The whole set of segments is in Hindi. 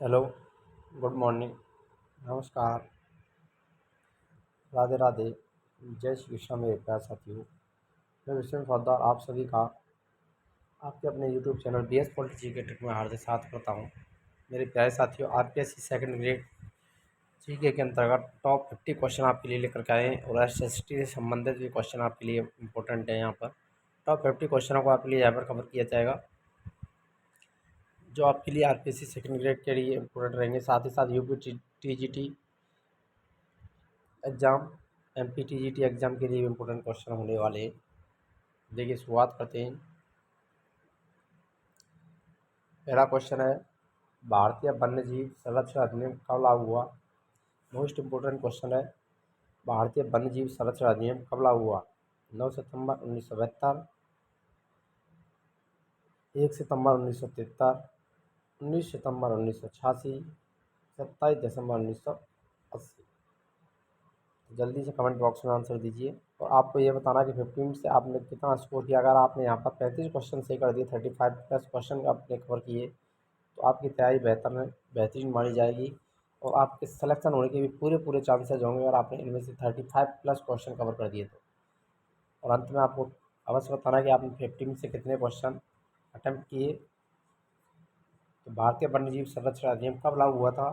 हेलो, गुड मॉर्निंग, नमस्कार, राधे राधे, जय श्री कृष्ण मेरे प्यारे साथियों। मैं विष्णु फौजदार आप सभी का आपके अपने YouTube channel B S polity के ट्रिक में हार्दिक स्वागत करता हूँ। मेरे प्यारे साथियों, आरपीएससी सेकंड ग्रेड जीके के अंतर्गत टॉप 50 क्वेश्चन आपके लिए लेकर के आए हैं और एसएसटी से संबंधित भी क्वेश्चन आपके लिए इंपॉर्टेंट है। यहाँ पर टॉप 50 क्वेश्चनों को आपके लिए यहाँ पर कवर किया जाएगा, जो आपके लिए आरपीएससी सेकंड ग्रेड के लिए इंपॉर्टेंट रहेंगे। साथ ही साथ यूपी टीजीटी एग्ज़ाम, एमपीटीजीटी एग्ज़ाम के लिए भी इम्पोर्टेंट क्वेश्चन होने वाले हैं। देखिए, शुरुआत करते हैं। पहला क्वेश्चन है, भारतीय वन्यजीव संरक्षण अधिनियम कब लागू हुआ? मोस्ट इम्पोर्टेंट क्वेश्चन है, भारतीय वन्यजीव संरक्षण अधिनियम कब लागू हुआ? 9 सितंबर 1972, 1 सितंबर 1973, 19 सितंबर 1986, 27 दिसंबर 1980। जल्दी से कमेंट बॉक्स में आंसर दीजिए और आपको ये बताना कि 15 से आपने कितना स्कोर किया। अगर आपने यहाँ पर 35 क्वेश्चन सही कर दिए, 35 प्लस क्वेश्चन आपने कवर किए, तो आपकी तैयारी बेहतरीन मानी जाएगी और आपके सिलेक्शन होने के भी पूरे पूरे चांसेज होंगे अगर आपने इनमें से 35 प्लस क्वेश्चन कवर कर दिए तो। और अंत में आपको अवश्य बताना कि आपने 15 से कितने क्वेश्चन अटैम्प्ट किए। तो भारतीय वन्यजीव संरक्षण अधिनियम कब लागू हुआ था?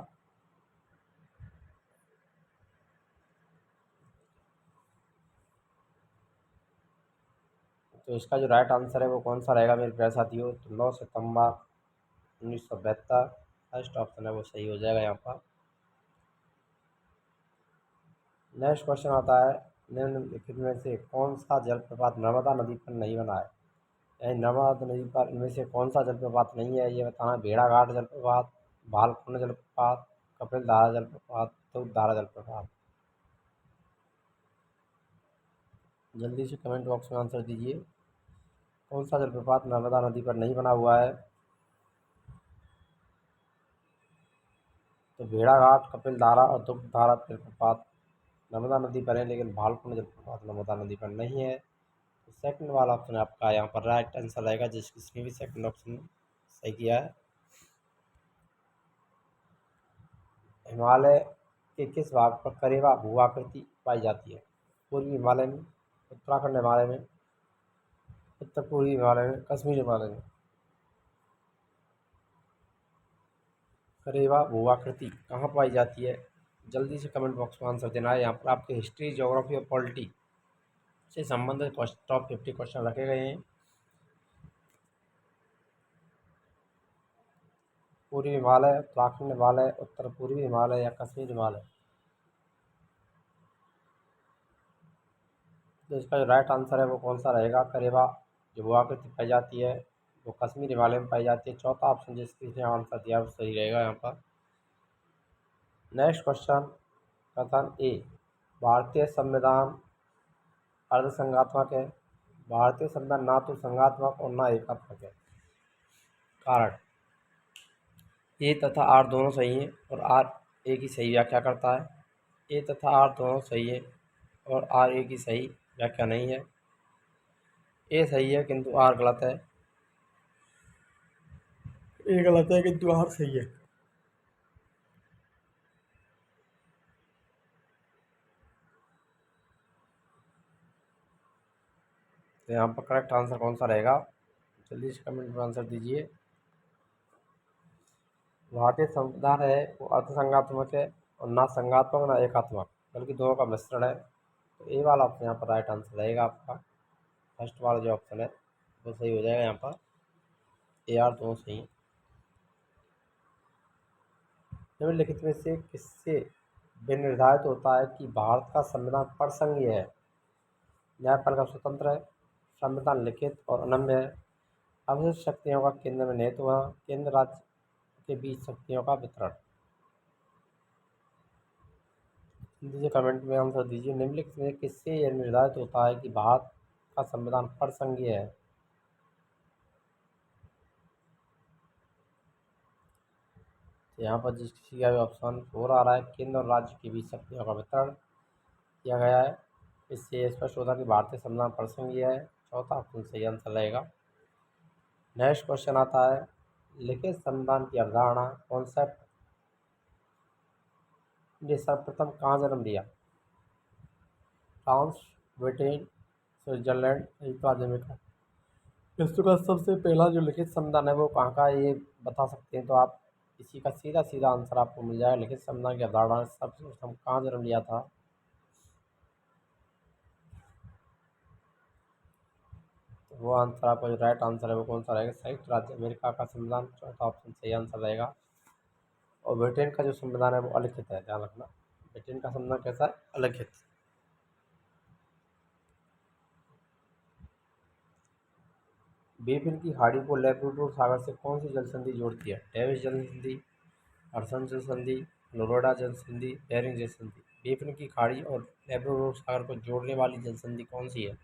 तो इसका जो राइट आंसर है वो कौन सा रहेगा मेरे प्यारे साथियों? तो 9 सितंबर 1972 फर्स्ट ऑप्शन है वो सही हो जाएगा यहाँ पर। नेक्स्ट क्वेश्चन आता है, निम्नलिखित में से कौन सा जलप्रपात नर्मदा नदी पर नहीं बना है? यानी नर्मदा नदी पर इनमें से कौन सा जलप्रपात नहीं है, ये बताना। भेड़ाघाट जलप्रपात, भालकुंड जलप्रपात, कपिल धारा जलप्रपात, तुंगधारा जलप्रपात। जल्दी से कमेंट बॉक्स में आंसर दीजिए, कौन सा जलप्रपात नर्मदा नदी पर नहीं बना हुआ है? तो भेड़ाघाट, कपिल धारा और तुंगधारा जलप्रपात नर्मदा नदी पर है, लेकिन भालकुंड जलप्रपात नर्मदा नदी पर नहीं है। तो सेकंड वाला ऑप्शन आपका यहाँ पर राइट आंसर रहेगा, जिसने भी सेकंड ऑप्शन सही किया है। हिमालय के किस भाग पर करेवा भू आकृति पाई जाती है? पूर्वी हिमालय में, उत्तराखंड हिमालय में, उत्तर पूर्वी हिमालय में, कश्मीर हिमालय में। करेवा भू आकृति कहाँ पाई जाती है? जल्दी से कमेंट बॉक्स में आंसर देना है। यहाँ पर आपके हिस्ट्री, ज्योग्राफी और पॉलिटी से संबंधित टॉप 50 क्वेश्चन रखे गए हैं। पूर्वी हिमालय, उत्तराखंड हिमालय, उत्तर पूर्वी हिमालय या कश्मीर हिमालय। तो इसका जो राइट आंसर है वो कौन सा रहेगा? करेवा जो भू आकृति पाई जाती है वो कश्मीर हिमालय में पाई जाती है। चौथा ऑप्शन जिसने आंसर दिया वो सही रहेगा यहाँ पर। नेक्स्ट क्वेश्चन, कथन ए, भारतीय संविधान अर्धसंघात्मक है। भारतीय संविधान ना तो संघात्मक और ना एकात्मक है। कारण, ए तथा आर दोनों सही हैं और आर ए की सही व्याख्या करता है। ए तथा आर दोनों सही है और आर ए की सही व्याख्या नहीं है। ए सही है किंतु आर गलत है। ए गलत है किंतु आर सही है। तो यहाँ पर करेक्ट आंसर कौन सा रहेगा? जल्दी से कमेंट में आंसर दीजिए। भारतीय संविधान है वो अर्धसंघात्मक है और ना संघात्मक ना एकात्मक, बल्कि दोनों का मिश्रण है। तो ए वाला ऑप्शन यहाँ पर राइट आंसर रहेगा आपका। फर्स्ट वाला जो ऑप्शन है वो सही हो जाएगा यहाँ पर। ए आर दोनों सही हैं। निम्नलिखित में से किससे विनिर्धारित होता है कि भारत का संविधान प्रसंघीय है? न्यायपालिका स्वतंत्र है, संविधान लिखित और अनम्य है, अवशिष्ट शक्तियों का केंद्र में नेतृत्व है, केंद्र राज्य के बीच शक्तियों का वितरण। दीजिए कमेंट में आंसर दीजिए, निम्नलिखित में किससे यह निर्धारित होता है कि भारत का संविधान प्रसंघीय है? तो यहाँ पर जिस किसी का भी ऑप्शन 4 आ रहा है, केंद्र और राज्य के बीच शक्तियों का वितरण किया गया है, इससे स्पष्ट होता है कि भारतीय संविधान प्रसंघीय है। चौथा ऑप्शन सही आंसर रहेगा। नेक्स्ट क्वेश्चन आता है, लिखित संविधान की अवधारणा कॉन्सेप्ट ने सर्वप्रथम कहाँ जन्म लिया? फ्रांस, ब्रिटेन, स्विट्जरलैंड, संयुक्त राज्य अमेरिका। विश्व का सबसे पहला जो लिखित संविधान है वो कहाँ का है, ये बता सकते हैं तो आप इसी का सीधा सीधा आंसर आपको मिल जाएगा। लिखित संविधान की अवधारणा सर्वप्रथम कहाँ जन्म लिया था? तो वो आंसर आपका जो राइट आंसर है वो कौन सा रहेगा? संयुक्त राज्य अमेरिका का संविधान, चौथा ऑप्शन सही आंसर रहेगा। और ब्रिटेन का जो संविधान है वो अलिखित है, ध्यान रखना। ब्रिटेन का संविधान कैसा है? अलिखित। बेबिन की खाड़ी को लैब्राडोर सागर से कौन सी जल संधि जोड़ती है? डेविस जल संधि, हडसन जल संधि, फ्लोरिडा जल संधि, बेरिंग जल संधि। बेबिन की खाड़ी और लैब्राडोर सागर को जोड़ने वाली जल संधि कौन सी है?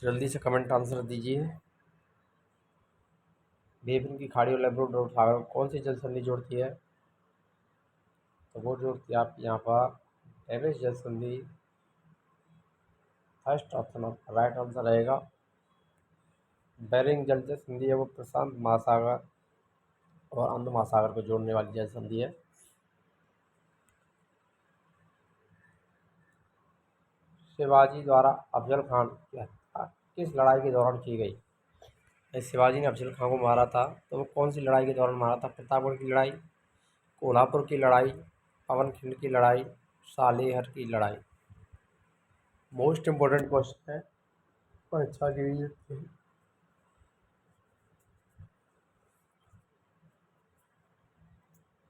जल्दी से कमेंट आंसर दीजिए। बेबिन की खाड़ी और लैब्राडोर सागर को कौन सी जल संधि जोड़ती है? तो वो जोड़ती है आपकी यहाँ पर डेविस जल संधि। फर्स्ट ऑप्शन आपका राइट आंसर रहेगा। बेरिंग जल संधि है वो प्रशांत महासागर और अंध महासागर को जोड़ने वाली जल संधि है। शिवाजी द्वारा अफजल खान की हत्या किस लड़ाई के दौरान की गई? शिवाजी ने अफजल खान को मारा था तो वो कौन सी लड़ाई के दौरान मारा था? प्रतापगढ़ की लड़ाई, कोल्हापुर की लड़ाई, पवनखिंड की लड़ाई, सालेहर की लड़ाई। मोस्ट इम्पोर्टेंट क्वेश्चन है परीक्षा के लिए।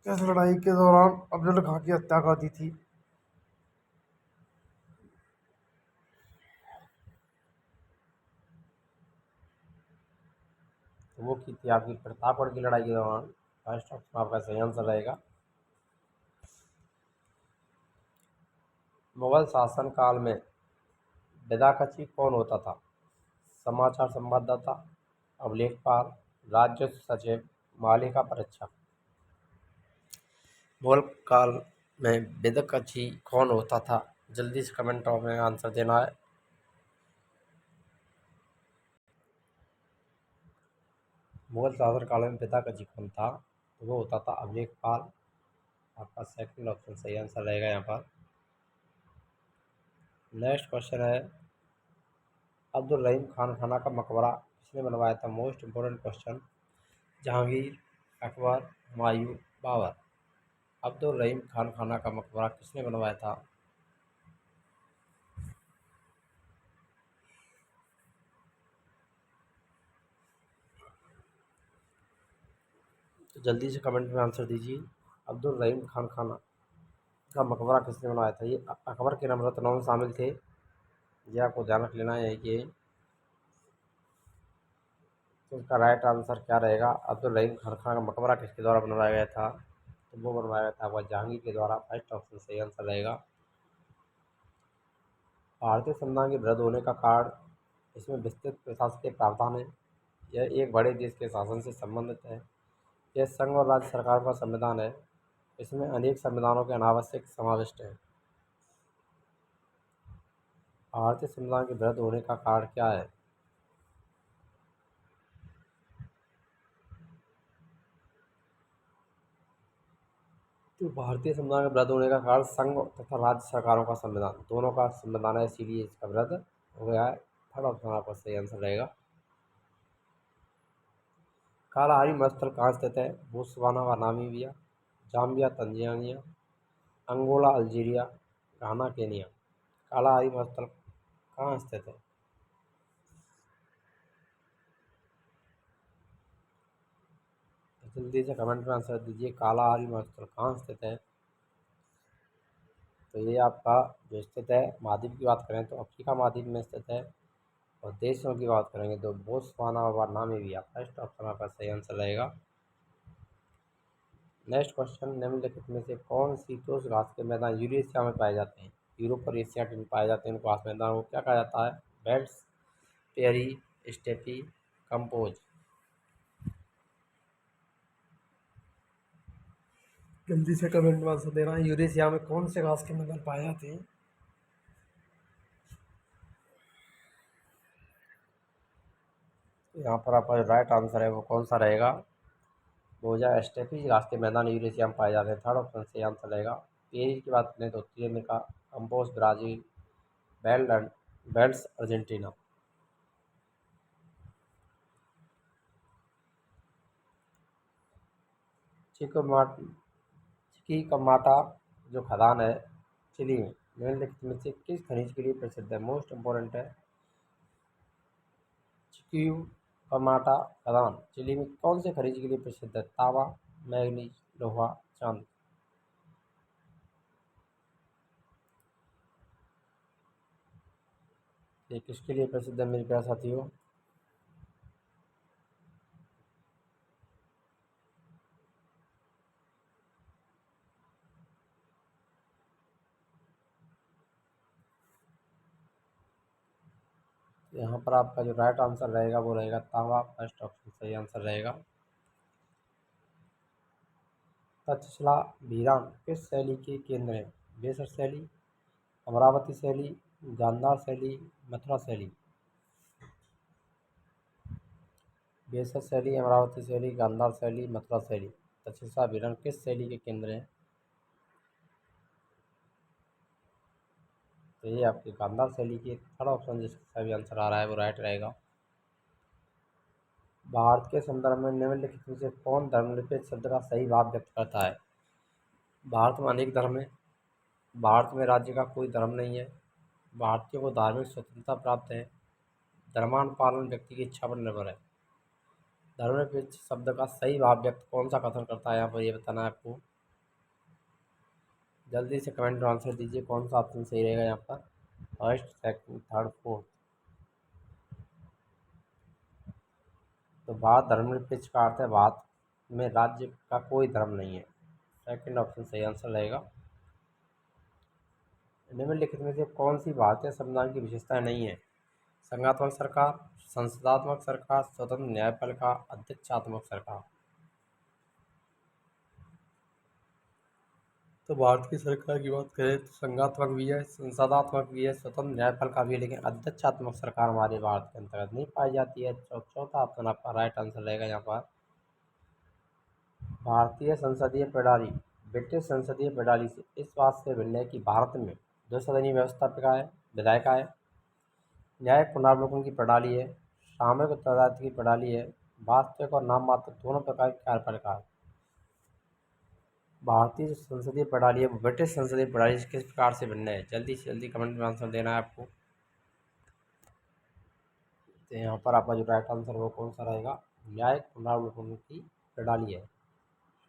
किस लड़ाई के दौरान अफजल खान की हत्या कर दी थी? तो वो की थी आपकी प्रतापगढ़ की लड़ाई के दौरान। फर्स्ट ऑप्शन आपका सही आंसर रहेगा। मुगल शासन काल में विदाकची कौन होता था? समाचार संवाददाता, अभिलेखपाल, राजस्व सचिव, मालिका परीक्षक। मुगल काल में विदाकची कौन होता था? जल्दी से कमेंट में आंसर देना है। मुगल शासन काल में विदाकची कौन था? तो वो होता था अभिलेखपाल। आपका सेकंड ऑप्शन सही आंसर रहेगा यहाँ पर। नेक्स्ट क्वेश्चन है अब्दुल रहीम खान खाना का मकबरा किसने बनवाया था? Most important question. Jahangir, Akbar, Humayun, Babur. Abdul Rahim Khan Khana का मकबरा किसने बनवाया था? तो जल्दी से कमेंट में आंसर दीजिए। अब्दुल रहीम खान खाना का मकबरा किसने बनवाया था? ये अकबर के नमरत्नों में शामिल थे। ये आपको ध्यान रख लेना है कि तो इसका राइट आंसर क्या रहेगा? अब्दुल रहीम खान खान का मकबरा किसके द्वारा बनवाया गया था? तो वो बनवाया गया था वह जहांगीर के द्वारा। फर्स्ट ऑप्शन सही आंसर रहेगा। भारतीय संविधान के रद्द होने का कारण, इसमें विस्तृत प्रशासकीय प्रावधान है, यह एक बड़े देश के शासन से संबंधित है, यह संघ और राज्य सरकार का संविधान है, इसमें अनेक संविधानों के अनावश्यक समाविष्ट है। भारतीय संविधान के रद्द होने का कारण क्या है? तो भारतीय संविधान के रद्द होने का कारण संघ तथा राज्य सरकारों का संविधान, दोनों का संविधान है, इसीलिए इसका रद्द हो गया है। थर्ड ऑप्शन आपका सही आंसर रहेगा। कालाहारी मरुस्थल कहाँ स्थित है? बोत्सवाना व Namibia, Zambia Tanzania, Angola Algeria, Ghana Kenya. Kalahari मरुस्थल कहाँ स्थित है? जल्दी से कमेंट में आंसर दीजिए। कालाहारी मरुस्थल कहाँ स्थित है? तो ये आपका जो स्थित है, महाद्वीप की बात करें तो अफ्रीका महाद्वीप में स्थित है, और देशों की बात करेंगे तो बोत्सवाना व नामीबिया। फर्स्ट ऑप्शन आपका सही आंसर रहेगा। नेक्स्ट क्वेश्चन, निम्नलिखित में से कौन शीतोष्ण घास के मैदान यूरेशिया में पाए जाते हैं? यूरोप और एशिया में पाए जाते हैं इन घास मैदानों को क्या कहा जाता है? Veldts, prairie, steppe, campos. जल्दी से कमेंट में आंसर देना है। यूरेशिया में कौन से घास के मैदान पाए जाते हैं? यहाँ पर आपका जो राइट आंसर है वो कौन सा रहेगा? वो हो जाए स्टेपी घास के मैदान यूरेशिया में पाए जाते हैं। थर्ड ऑप्शन से आंसर रहेगा। पेरी की बात करें तो उत्तरी अमेरिका, कंपोज ब्राज़ील, बेल्ट बेल्ट्स अर्जेंटीना। चिकोमाट चिकीकमाटा जो खदान है चिली में, निम्नलिखित में से किस खनिज के लिए प्रसिद्ध है? मोस्ट इम्पोर्टेंट है। चिकीकमाटा खदान चिली में कौन से खनिज के लिए प्रसिद्ध है? तांबा, मैग्नीज, लोहा, चांदी। ये किसके लिए प्रसिद्ध है मेरे प्यारे साथियों? यहाँ पर आपका जो राइट आंसर रहेगा वो रहेगा तांबा। फर्स्ट ऑप्शन सही आंसर रहेगा। तक्षशिला भिरान किस शैली के केंद्र हैं? बेसर शैली, अमरावती शैली, गांधार शैली, मथुरा शैली। बेसर शैली, अमरावती शैली, गांधार शैली, मथुरा शैली। तक्षशिला भिरान किस शैली के केंद्र हैं? तो ये आपकी गांधार शैली की थर्ड ऑप्शन जिसका सही आंसर आ रहा है वो राइट रहेगा। भारत के संदर्भ में निम्नलिखित में से कौन धर्मनिरपेक्ष शब्द का सही भाव व्यक्त करता है? भारत में अनेक धर्म है। भारत में राज्य का कोई धर्म नहीं है। भारतीयों को धार्मिक स्वतंत्रता प्राप्त है। धर्मान पालन व्यक्ति की इच्छा पर निर्भर है। धर्मनिरपेक्ष शब्द का सही भाव व्यक्त कौन सा कथन करता है? यहाँ पर ये बताना है आपको। जल्दी से कमेंट में आंसर दीजिए कौन सा ऑप्शन सही रहेगा यहाँ पर। First, second, third, fourth. तो भारत धर्मनिरपेक्ष का अर्थ है भारत में राज्य का कोई धर्म नहीं है। सेकंड ऑप्शन सही आंसर रहेगा। निम्नलिखित में से कौन सी भारतीय संविधान की विशेषताएं नहीं है? संघात्मक सरकार, संसदात्मक सरकार, स्वतंत्र न्यायपालिका, अध्यक्षात्मक सरकार। तो भारत की सरकार की बात करें तो संघात्मक भी है, संसदात्मक भी है, स्वतंत्र न्यायपालिका भी है, लेकिन अध्यक्षात्मक सरकार हमारे भारत के अंतर्गत नहीं पाई जाती है। चौथा ऑप्शन आपका राइट आंसर रहेगा यहाँ पर। भारतीय संसदीय प्रणाली ब्रिटिश संसदीय प्रणाली से इस बात से भिन्न है कि भारत में दो सदनीय व्यवस्था है, विधायिका है, न्यायिक पुनरावलोकन की प्रणाली है, सामूहिक उत्तरदायित्व की प्रणाली है, वास्तविक और नाम मात्र दोनों प्रकार की कार्यपालिका है। भारतीय जो संसदीय प्रणाली है वो ब्रिटिश संसदीय प्रणाली से किस प्रकार से भिन्न है? जल्दी से जल्दी कमेंट में आंसर देना है आपको। तो यहाँ पर आपका जो राइट आंसर वो कौन सा रहेगा? न्यायिक पुनरावलोकन की प्रणाली है।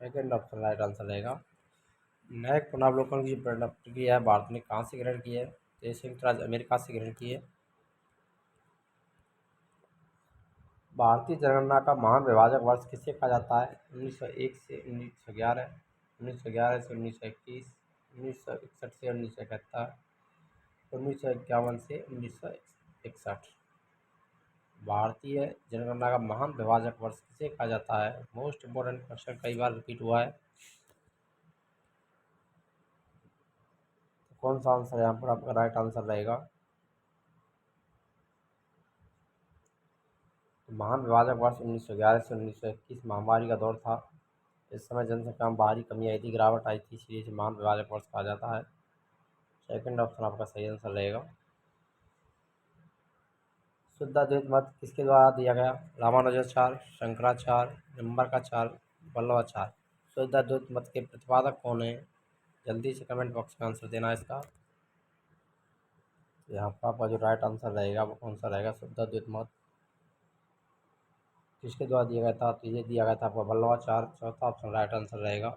सेकेंड ऑप्शन राइट आंसर रहेगा। न्यायिक पुनरावलोकन की प्रक्रिया भारत ने कहाँ से ग्रहण की है? तो ये संयुक्त राज्य अमेरिका से ग्रहण की है। भारतीय जनगणना का महान विभाजक वर्ष किसे कहा जाता है? 1901 से 1911, 1911 से 1921, 1961 से 1971, 1951 से 1961। भारतीय जनगणना का महान विभाजक वर्ष किसे कहा जाता है? मोस्ट इम्पोर्टेंट क्वेश्चन, कई बार रिपीट हुआ है। तो कौन सा आंसर यहाँ पर आपका राइट आंसर रहेगा? तो महान विभाजक वर्ष 1911 से 1921 महामारी का दौर था। इस समय जनसंख्या में बाहरी कमी आई थी, गिरावट आई थी, इसलिए इसे महान विभाजक वर्ष कहा जाता है। सेकंड ऑप्शन आपका सही आंसर रहेगा। शुद्धाद्वैत मत किसके द्वारा दिया गया? रामानुजाचार्य, शंकराचार्य, नंबरकाचार्य, वल्लभाचार्य। शुद्धाद्वैत मत के प्रतिपादक कौन है? जल्दी से कमेंट बॉक्स में आंसर देना है इसका। यहाँ पर आपका जो राइट आंसर रहेगा वो कौन सा रहेगा? शुद्धाद्वैत मत किसके द्वारा दिया गया था? तो ये दिया गया था आपका वल्लभाचार्य। चौथा ऑप्शन राइट आंसर रहेगा।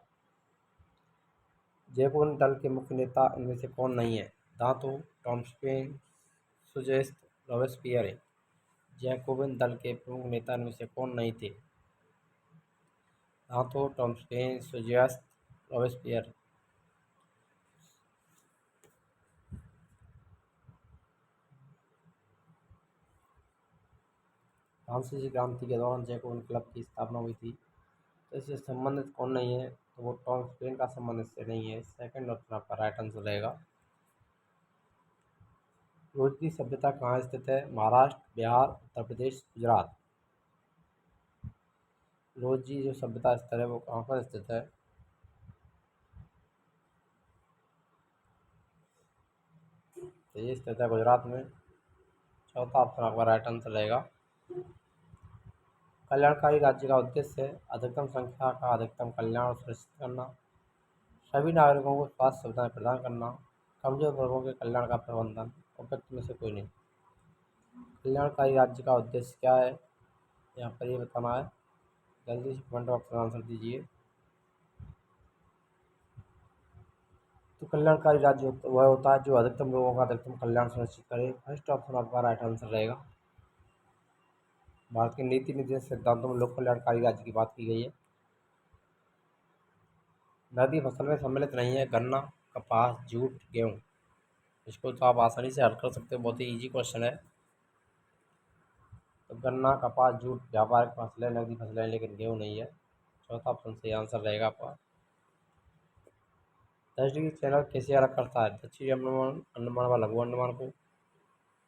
जैकोबिन दल के मुख्य नेता इनमें से कौन नहीं है? दांतो, टॉमस पेन, सुजेस्ट, रॉबेस्पियर। जैकोबिन दल के प्रमुख नेता इनमें से कौन नहीं थे? दांतो, टॉमस पेन, सुजेस्ट, रॉबेस्पियर। फ्रांसीसी क्रांति के दौरान जैकोबिन क्लब की स्थापना हुई थी। तो इससे संबंधित कौन नहीं है? तो वो टॉमस पेन का संबंध इससे नहीं है। सेकंड ऑप्शन आपका राइट आंसर रहेगा। रोज की सभ्यता कहाँ स्थित है? महाराष्ट्र, बिहार, उत्तर प्रदेश, गुजरात। लोधी जो सभ्यता स्थल है वो कहाँ पर स्थित है? तो ये स्थित है गुजरात में। चौथा ऑप्शन आपका राइट आंसर रहेगा। कल्याणकारी राज्य का उद्देश्य है अधिकतम संख्या का अधिकतम कल्याण सुनिश्चित करना, सभी नागरिकों को स्वास्थ्य सुविधाएं प्रदान करना, कमजोर वर्गों के कल्याण का प्रबंधन। उपयुक्त में से कोई नहीं। कल्याणकारी राज्य का उद्देश्य क्या है, यहाँ पर ये बताना है। जल्दी से कमेंट बॉक्स में आंसर दीजिए। तो कल्याणकारी राज्य वह होता है जो अधिकतम लोगों का अधिकतम कल्याण सुनिश्चित करे। फर्स्ट ऑप्शन आपका राइट आंसर रहेगा। भारत के नीति निर्देश सिद्धांतों में लोक कल्याणकारी राज्य की बात की गई है। नकदी फसल में सम्मिलित नहीं है गन्ना, कपास, जूट, गेहूँ। इसको तो आप आसानी से हल कर सकते हो, बहुत ही इजी क्वेश्चन है। तो गन्ना, कपास, जूट व्यापारिक फसलें, नकदी फसलें, लेकिन गेहूँ नहीं है। चौथा ऑप्शन सही आंसर रहेगा आपका। 10 डिग्री चैनल कैसे अलग करता है दक्षिणी अंडमान अंडमान व लघु अंडमान को,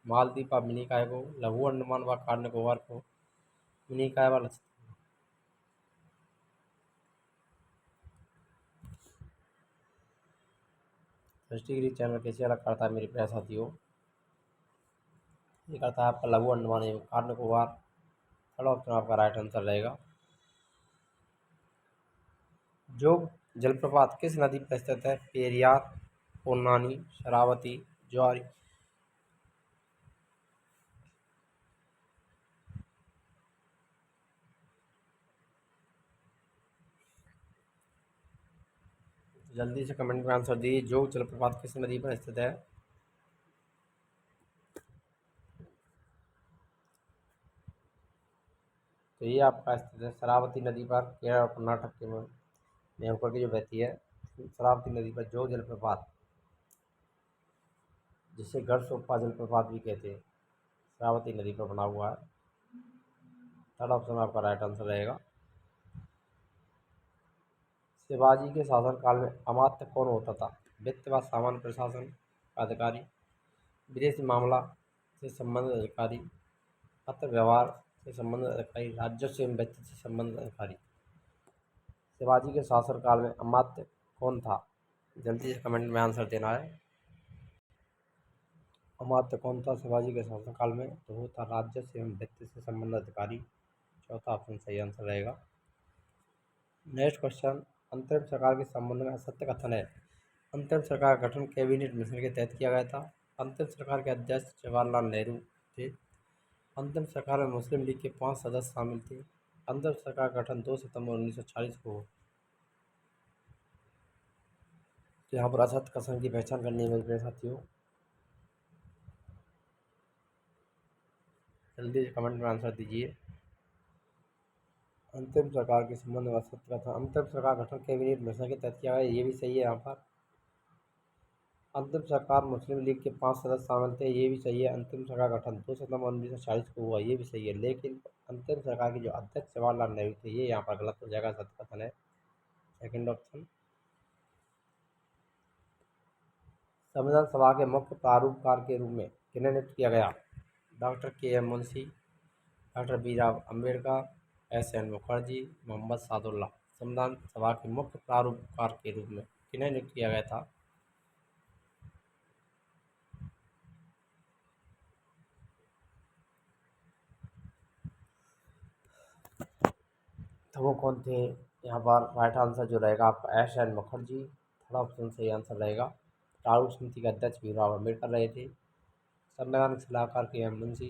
मालदीव व मिनिकॉय को, लघु अंडमान व कार निकोबार को, मिनिकॉय व लक्षद्वीप। 10 डिग्री चैनल कैसे अलग करता है मेरे प्यारे साथियों, ये करता है आपका लघु अंडमान एवं कार निकोबार। थर्ड ऑप्शन आपका राइट आंसर रहेगा। जोग जलप्रपात किस नदी पर स्थित है? पेरियार, पोन्नानी, शरावती, ज्वारी। जल्दी से कमेंट में आंसर दीजिए। जोग जलप्रपात किस नदी पर स्थित है? तो ये आपका स्थित है शरावती नदी पर, केरल और कर्नाटक के में होकर के जो बहती है शरावती नदी पर जोग जलप्रपात, जिसे गढ़सोप्पा जलप्रपात भी कहते हैं, शरावती नदी पर बना हुआ है। थर्ड ऑप्शन आपका राइट आंसर रहेगा। शिवाजी के शासनकाल में अमात्य कौन होता था? वित्त व सामान्य प्रशासन का अधिकारी, विदेश मामला से संबंधित अधिकारी, पत्र व्यवहार से संबंधित अधिकारी, राजस्व एवं वित्त से संबंधित अधिकारी। शिवाजी के शासनकाल में अमात्य कौन था? जल्दी से कमेंट में आंसर देना है। अमात्य कौन था शिवाजी के शासनकाल में? तो वो था राजस्व एवं वित्त से संबंधित अधिकारी। चौथा ऑप्शन सही आंसर रहेगा। नेक्स्ट क्वेश्चन, अंतरिम सरकार के संबंध में असत्य कथन है। अंतरिम सरकार का गठन कैबिनेट मिशन के तहत किया गया था। अंतरिम सरकार के अध्यक्ष जवाहरलाल नेहरू थे। अंतरिम सरकार में मुस्लिम लीग के 5 सदस्य शामिल थे। अंतरिम सरकार का गठन 2 सितंबर 1940 को हुआ। तो यहाँ पर असत्य कथन की पहचान करनी है मेरे साथियों। जल्दी से कमेंट में आंसर दीजिए। अंतिम सरकार के संबंध में असत्य कथन, अंतिम सरकार गठन कैबिनेट मिशन के तहत किया गया, ये भी सही है। यहाँ पर अंतिम सरकार मुस्लिम लीग के 5 सदस्य शामिल थे, ये भी सही है। अंतिम सरकार गठन 2 सितंबर 1940 को हुआ, ये भी सही है। लेकिन अंतिम सरकार के जो अध्यक्ष जवाहरलाल नेहरू थे, ये यहाँ पर गलत हो जाएगा, सत्य कथन है। Second option. संविधान सभा के मुख्य प्रारूपकार के रूप में किन्हें नियुक्त किया गया? Doctor K M Munshi, doctor B R Ambedkar, S N Mukherjee, Mohammad Saadulla. संविधान सभा के मुख्य प्रारूपकार के रूप में किन्हें नियुक्त किया गया था? तो वो कौन थे? यहाँ पर राइट आंसर जो रहेगा आपका S N Mukherjee. Third option सही आंसर रहेगा। प्रारूप समिति के अध्यक्ष भीमराव अम्बेडकर रहे थे। संवैधानिक सलाहकार के एम मुंशी।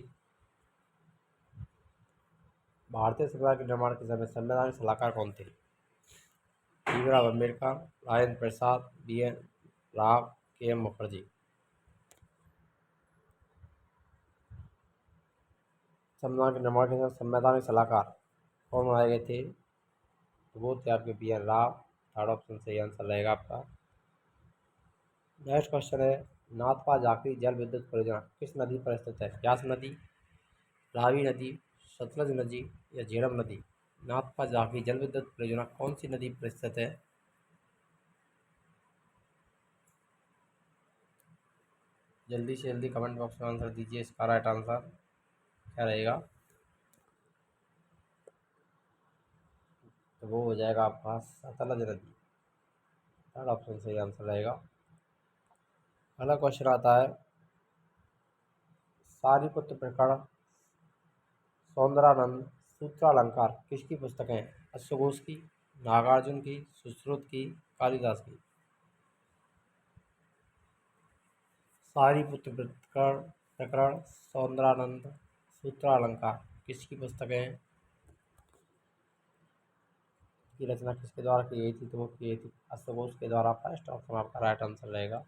भारतीय संविधान के निर्माण के समय संवैधानिक सलाहकार कौन थे? भीमराव अम्बेडकर, राजेंद्र प्रसाद, बी एन राव, के एम मुखर्जी। संविधान के निर्माण के समय संवैधानिक सलाहकार कौन बनाए गए थे? तो वो थे आपके B N Rau. Third option सही आंसर रहेगा आपका। नेक्स्ट क्वेश्चन है, नाथपा झांसी जल विद्युत परियोजना किस नदी पर स्थित है? व्यास नदी, रावी नदी, सतलज नदी या झेलम नदी। नाथपा झांसी जल विद्युत परियोजना कौन सी नदी पर स्थित है? जल्दी से जल्दी कमेंट बॉक्स में आंसर दीजिए। इसका राइट आंसर क्या रहेगा? तो वो हो जाएगा आपका सतलज नदी। थर्ड ऑप्शन सही आंसर रहेगा। अगला क्वेश्चन आता है, सारीपुत्र प्रकरण, सौंदरानंद, सूत्रालंकार किसकी पुस्तकें हैं? अश्वघोष की, नागार्जुन की, सुश्रुत की, कालिदास की। सारीपुत्र प्रकरण, सौंदरानंद, सूत्रालंकार किसकी पुस्तकें हैं? की रचना किसके द्वारा की गई थी? तो वो की गई थी अश्वघोष के द्वारा। फर्स्ट ऑप्शन आपका राइट आंसर रहेगा।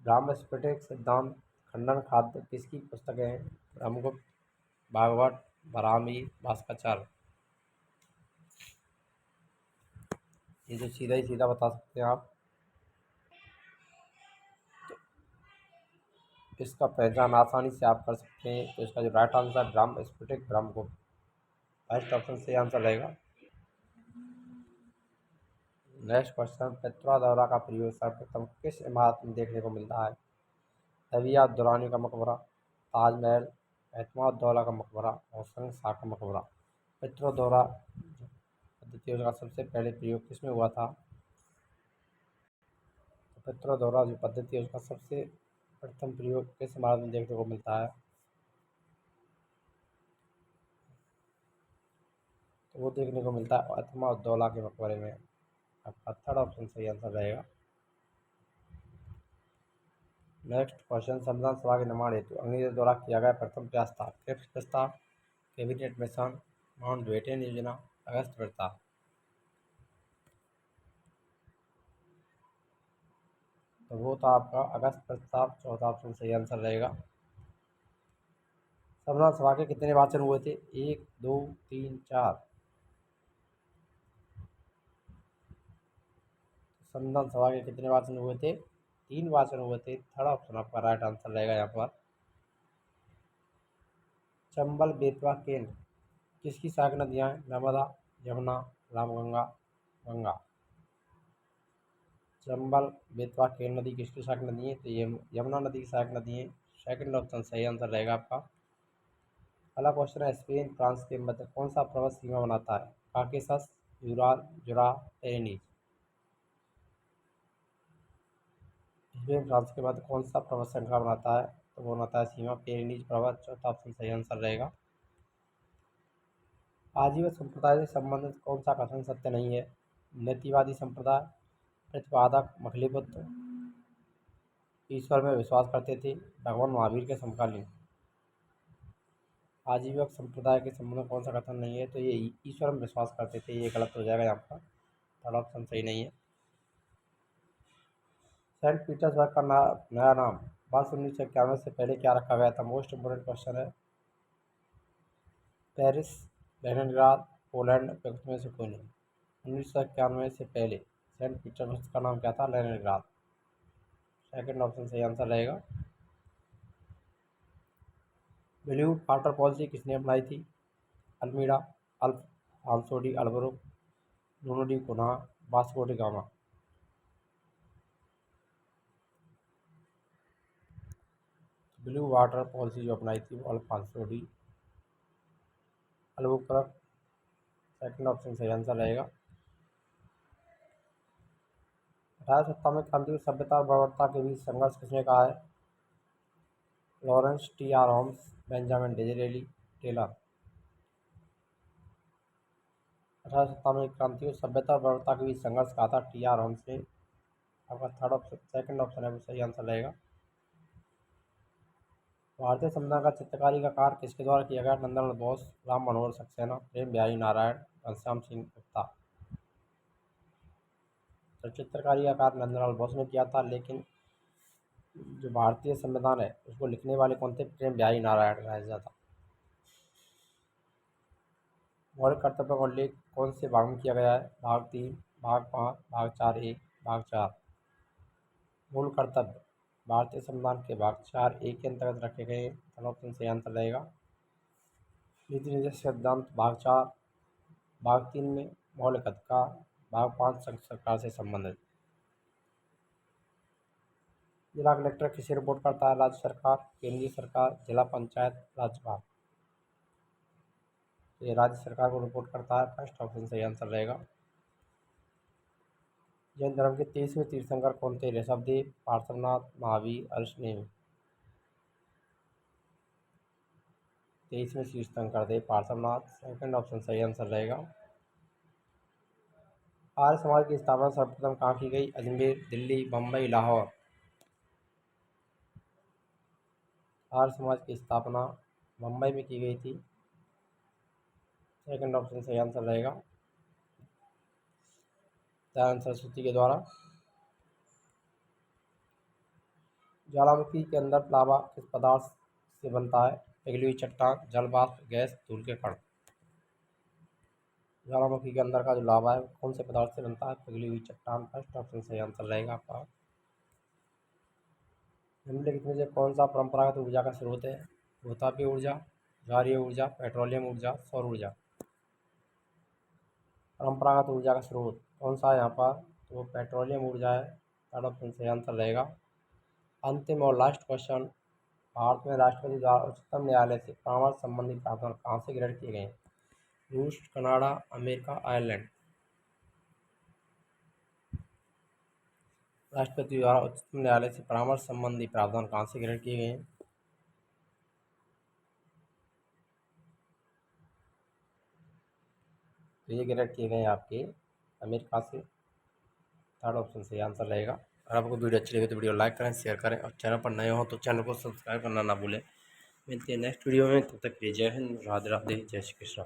ब्रह्मस्फटिक सिद्धांत खंडन खाद्य किसकी पुस्तकें हैं? ब्रह्मगुप्त, भागवत, बराहमी, भास्कराचार्य। ये जो सीधा ही सीधा बता सकते हैं आप। इसका पहचान आसानी से आप कर सकते हैं। तो इसका जो राइट आंसर ब्रह्मस्फटिक ब्रह्मगुप्त। फर्स्ट ऑप्शन से आंसर रहेगा। नेक्स्ट क्वेश्चन, पेत्रा दौरा का प्रयोग सर्वप्रथम किस इमारत में देखने को मिलता है? तबियत दुरानी का मकबरा, ताजमहल, एतमाद दौला का मकबरा, होसन शाह का मकबरा। पेत्रा दौरा पद्धति उसका सबसे पहले प्रयोग किसमें हुआ था? तो पेत्रा दौरा जो पद्धति है उसका सबसे प्रथम प्रयोग किस इमारत में देखने को मिलता है? तो वो देखने को मिलता है एतमाद दौला के मकबरे में। आपका थर्ड ऑप्शन सही आंसर रहेगा। नेक्स्ट क्वेश्चन, संविधान सभा के निर्माण हेतु अंग्रेजों द्वारा किया गया प्रथम प्रस्ताव? क्रिप्स प्रस्ताव, कैबिनेट मिशन, माउंटबेटन योजना, अगस्त प्रस्ताव। तो वो था आपका अगस्त प्रस्ताव। चौथा ऑप्शन सही आंसर रहेगा। संविधान सभा के कितने वाचन हुए थे? 1, 2, 3, 4। संविधान सभा के कितने वाचन हुए थे? 3 वाचन हुए थे। थर्ड ऑप्शन आपका राइट आंसर रहेगा यहाँ पर। चंबल, बेतवा, केन किसकी सहायक नदियाँ हैं? नर्मदा, यमुना, रामगंगा, गंगा। चंबल, बेतवा, केन नदी किसकी सहायक नदी है? तो ये यमुना नदी की सहायक नदी है। सेकंड ऑप्शन सही आंसर रहेगा आपका। अगला क्वेश्चन है, स्पेन फ्रांस के मध्य कौन सा पर्वत सीमा बनाता है? Caucasus, Ural, Jura, Pyrenees. Spain France के मध्य कौन सा पर्वत श्रृंखला बनाता है? तो वो बनाता है सीमा पेरेनीज पर्वत। चौथा ऑप्शन सही आंसर रहेगा। आजीवन संप्रदाय से संबंधित कौन सा कथन सत्य नहीं है? नीतिवादी संप्रदाय, प्रतिपादक, मछलीपुत्र, ईश्वर में विश्वास करते थे, भगवान महावीर के समकालीन। आजीवक संप्रदाय के संबंध में कौन सा कथन नहीं है? तो ये ईश्वर में विश्वास करते थे। ये गलत हो जाएगा यहाँ पर। थर्ड ऑप्शन सही नहीं है। सेंट पीटर्सबर्ग का नया नाम वर्ष 1991 से पहले क्या रखा गया था? मोस्ट इम्पोर्टेंट क्वेश्चन है। पेरिस, लेनिनग्राद, पोलैंड, उपयुक्त में से कोई नहीं। 1991 से पहले सेंट पीटर्सबर्ग का नाम क्या था? लेनिनग्राद। सेकंड ऑप्शन सही आंसर रहेगा। ब्लू वाटर पॉलिसी किसने अपनाई थी? Almeida, Alfonso de Alvaro, Nuno da Cunha, Vasco da Gama. Blue water policy जो अपनाई थी वो Alfonso de Albuquerque. Second option सही आंसर रहेगा। 1857 में क्रांतिवीर सभ्यता और बर्बरता के बीच संघर्ष किसने कहा है? Lawrence T R Holmes, Benjamin Disraeli, Taylor. 1857 में क्रांतिवीर सभ्यता और बर्बरता के बीच संघर्ष कहा था टी आर होम्स ने। आपका थर्ड ऑप्शन सेकंड ऑप्शन है वो सही आंसर रहेगा। भारतीय संविधान का चित्रकारी का कार्य किसके द्वारा किया गया? नंदलाल बोस, राम मनोहर सक्सेना, प्रेम बिहारी नारायण, घनश्याम सिंह गुप्ता। तो चित्रकारी का कार्य नंदलाल बोस ने किया था। लेकिन जो भारतीय संविधान है उसको लिखने वाले कौन थे? प्रेम बिहारी नारायण कहा जाता। मौलिक कर्तव्यों का उल्लेख कौन से भाग में किया गया है? भाग 3, भाग 5, भाग 4A, भाग 4। मूल कर्तव्य भारतीय संविधान के भाग 4A के अंतर्गत रखे गए हैं। थर्ड ऑप्शन सही आंसर रहेगा। नीति निर्देश सिद्धांत भाग 4, भाग 3 में मौलिक अधिकार, भाग 5 संघ सरकार से संबंधित। जिला कलेक्टर किसे रिपोर्ट करता है? राज्य सरकार, केंद्रीय सरकार, जिला पंचायत, राज्यपाल। ये राज्य सरकार को रिपोर्ट करता है। फर्स्ट ऑप्शन सही आंसर रहेगा। जैन धर्म के 23वें तीर्थंकर कौन थे? ऋषभदेव, पार्श्वनाथ, महावीर, अरशनेमी। 23वें तीर्थंकर थे पार्श्वनाथ। सेकंड ऑप्शन सही आंसर रहेगा। आर्य समाज की स्थापना सर्वप्रथम कहाँ की गई? अजमेर, दिल्ली, बम्बई, लाहौर। आर्य समाज की स्थापना मुंबई में की गई थी। सेकंड ऑप्शन सही आंसर रहेगा। दयानंद सरस्वती के द्वारा। ज्वालामुखी के अंदर लावा किस पदार्थ से बनता है? पिघली हुई चट्टान, जल वाष्प, गैस, धूल के कण। ज्वालामुखी के अंदर का जो लावा है कौन से पदार्थ से बनता है? पिघली हुई चट्टान। फर्स्ट ऑप्शन सही आंसर रहेगा आपका। निम्नलिखित में से कौन सा परंपरागत ऊर्जा का स्रोत है? भूतापीय ऊर्जा, ज्वारीय ऊर्जा, पेट्रोलियम ऊर्जा, सौर ऊर्जा। परंपरागत ऊर्जा का स्रोत कौन सा है यहाँ पर? तो वो पेट्रोलियम ऊर्जा है। थर्ड ऑप्शन सही आंसर रहेगा। अंतिम और लास्ट क्वेश्चन, भारत में राष्ट्रपति द्वारा उच्चतम न्यायालय से परामर्श संबंधी प्रावधान कहाँ से ग्रहण किए गए? रूस, कनाडा, अमेरिका, आयरलैंड। राष्ट्रपति द्वारा उच्चतम न्यायालय से परामर्श संबंधी प्रावधान कहाँ से ग्रहण किए गए हैं? तो ये ग्रहण किए गए हैं आपके अमेरिका से। थर्ड ऑप्शन सही आंसर रहेगा। अगर आपको वीडियो अच्छी लगे तो वीडियो लाइक करें, शेयर करें और चैनल पर नए हो तो चैनल को सब्सक्राइब करना ना भूलें। मिलते हैं नेक्स्ट वीडियो में, तब तक के लिए जय हिंद, राधे राधे, जय श्री कृष्ण।